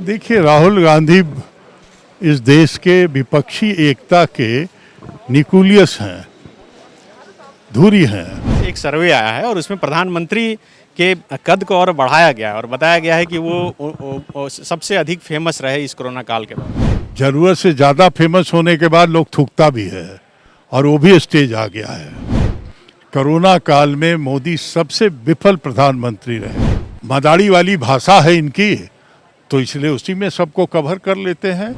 देखिए, राहुल गांधी इस देश के विपक्षी एकता के न्यूक्लियस हैं, धुरी हैं। एक सर्वे आया है और उसमें प्रधानमंत्री के कद को और बढ़ाया गया है और बताया गया है कि वो सबसे अधिक फेमस रहे इस कोरोना काल के बाद। जरूरत से ज़्यादा फेमस होने के बाद लोग थूकता भी है और वो भी स्टेज आ गया है। कोरोना काल में मोदी सबसे विफल प्रधानमंत्री रहे। मदारी वाली भाषा है इनकी, तो इसलिए उसी में सबको कवर कर लेते हैं।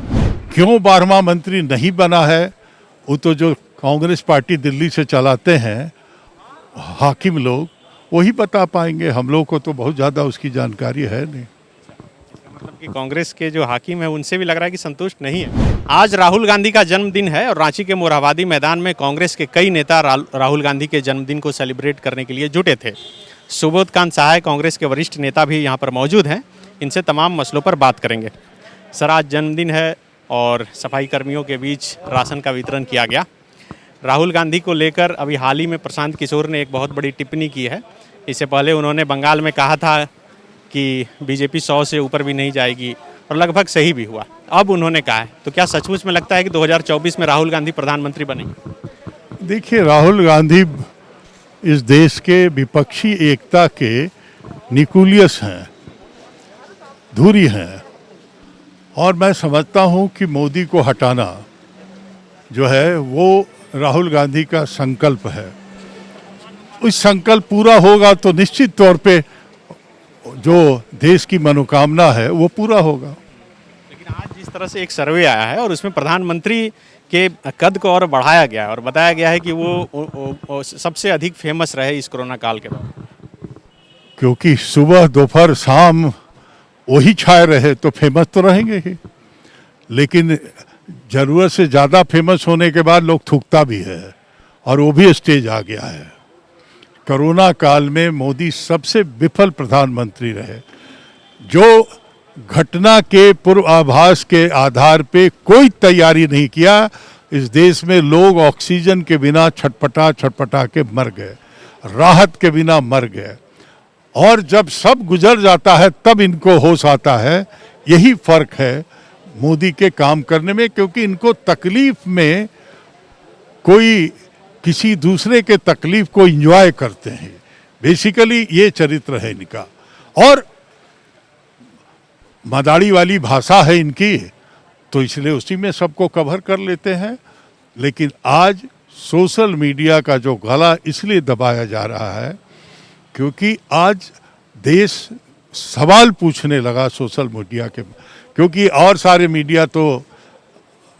क्यों 12वां मंत्री नहीं बना है, वो तो जो कांग्रेस पार्टी दिल्ली से चलाते हैं हाकिम लोग, वही बता पाएंगे। हम लोग को तो बहुत ज़्यादा उसकी जानकारी है नहीं। मतलब कि कांग्रेस के जो हाकिम है उनसे भी लग रहा है कि संतुष्ट नहीं है। आज राहुल गांधी का जन्मदिन है और रांची के मोरहाबादी मैदान में कांग्रेस के कई नेता राहुल गांधी के जन्मदिन को सेलिब्रेट करने के लिए जुटे थे। सुबोध कांत सहाय कांग्रेस के वरिष्ठ नेता भी यहाँ पर मौजूद हैं। इनसे तमाम मसलों पर बात करेंगे। सर, आज जन्मदिन है और सफाई कर्मियों के बीच राशन का वितरण किया गया। राहुल गांधी को लेकर अभी हाल ही में प्रशांत किशोर ने एक बहुत बड़ी टिप्पणी की है। इससे पहले उन्होंने बंगाल में कहा था कि बीजेपी 100 से ऊपर भी नहीं जाएगी और लगभग सही भी हुआ। अब उन्होंने कहा है, तो क्या सचमुच में लगता है कि 2024 में राहुल गांधी प्रधानमंत्री बनेंगे? देखिए, राहुल गांधी इस देश के विपक्षी एकता के न्यूक्लियस हैं, धुरी हैं। और मैं समझता हूं कि मोदी को हटाना जो है वो राहुल गांधी का संकल्प है। उस संकल्प पूरा होगा तो निश्चित तौर पे जो देश की मनोकामना है वो पूरा होगा। लेकिन आज जिस तरह से एक सर्वे आया है और उसमें प्रधानमंत्री के कद को और बढ़ाया गया है और बताया गया है कि वो सबसे अधिक फेमस रहे इस कोरोना काल के बाद। क्योंकि सुबह दोपहर शाम वही छाए रहे तो फेमस तो रहेंगे ही, लेकिन जरूरत से ज़्यादा फेमस होने के बाद लोग थूकता भी है और वो भी स्टेज आ गया है। कोरोना काल में मोदी सबसे विफल प्रधानमंत्री रहे। जो घटना के पूर्वाभास के आधार पे कोई तैयारी नहीं किया, इस देश में लोग ऑक्सीजन के बिना छटपटा के मर गए, राहत के बिना मर गए। और जब सब गुजर जाता है तब इनको होश आता है। यही फर्क है मोदी के काम करने में, क्योंकि इनको तकलीफ में कोई किसी दूसरे के तकलीफ को एंजॉय करते हैं। बेसिकली ये चरित्र है इनका। और मदारी वाली भाषा है इनकी, तो इसलिए उसी में सबको कवर कर लेते हैं। लेकिन आज सोशल मीडिया का जो गला इसलिए दबाया जा रहा है क्योंकि आज देश सवाल पूछने लगा सोशल मीडिया के, क्योंकि और सारे मीडिया तो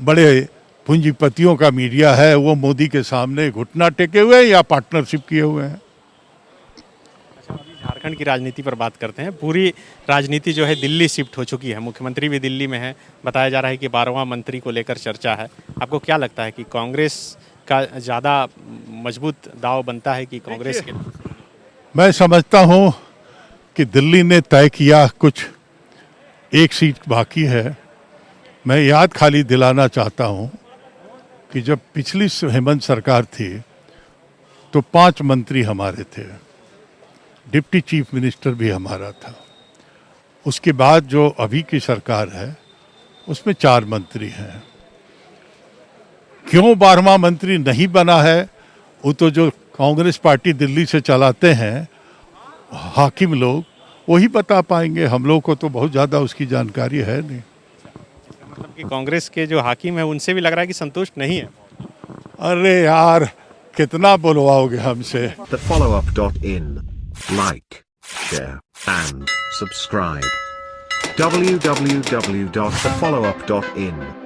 बड़े पूंजीपतियों का मीडिया है, वो मोदी के सामने घुटना टेके हुए हैं या पार्टनरशिप किए हुए हैं। अच्छा, अभी झारखंड की राजनीति पर बात करते हैं। पूरी राजनीति जो है दिल्ली शिफ्ट हो चुकी है, मुख्यमंत्री भी दिल्ली में है। बताया जा रहा है कि 12वां मंत्री को लेकर चर्चा है। आपको क्या लगता है कि कांग्रेस का ज़्यादा मजबूत दाव बनता है कि कांग्रेस के? मैं समझता हूं कि दिल्ली ने तय किया, कुछ एक सीट बाकी है। मैं याद खाली दिलाना चाहता हूं कि जब पिछली हेमंत सरकार थी तो 5 मंत्री हमारे थे, डिप्टी चीफ मिनिस्टर भी हमारा था। उसके बाद जो अभी की सरकार है उसमें 4 मंत्री हैं। क्यों 12वां मंत्री नहीं बना है, वो तो जो कांग्रेस पार्टी दिल्ली से चलाते हैं हाकिम लोग, वही बता पाएंगे। हम लोग को तो बहुत ज़्यादा उसकी जानकारी है नहीं। मतलब कि कांग्रेस के जो हाकिम है उनसे भी लग रहा है कि संतुष्ट नहीं है। अरे यार, कितना बुलवाओगे हमसे। thefollowup.in. Like, share and subscribe. www.thefollowup.in